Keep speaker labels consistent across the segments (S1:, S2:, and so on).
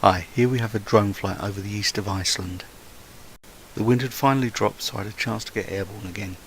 S1: Hi, here we have a drone flight over the east of Iceland. The wind had finally dropped, so I had a chance to get airborne again.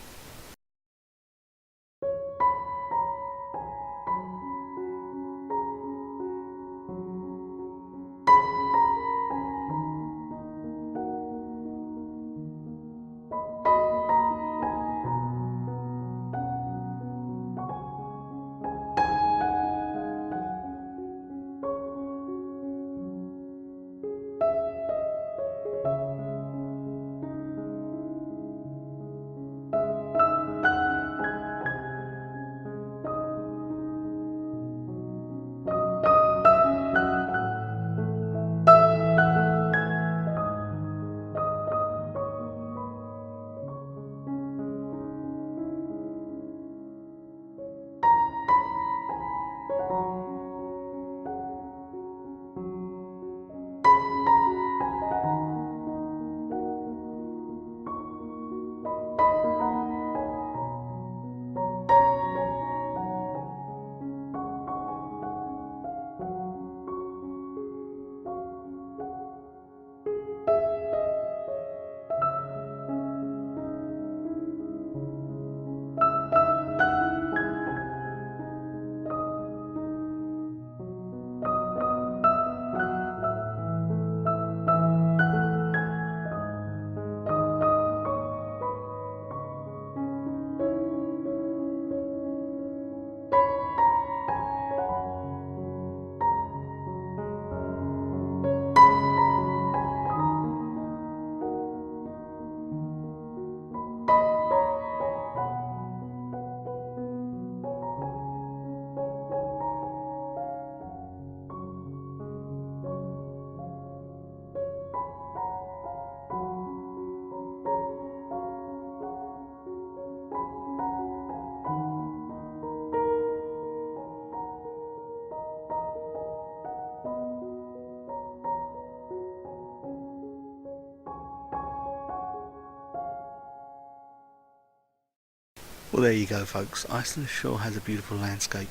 S1: Well, there you go, folks. Iceland sure has a beautiful landscape.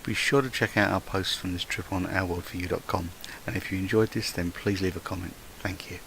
S1: Be sure to check out our posts from this trip on ourworldforyou.com, and if you enjoyed this, then please leave a comment. Thank you.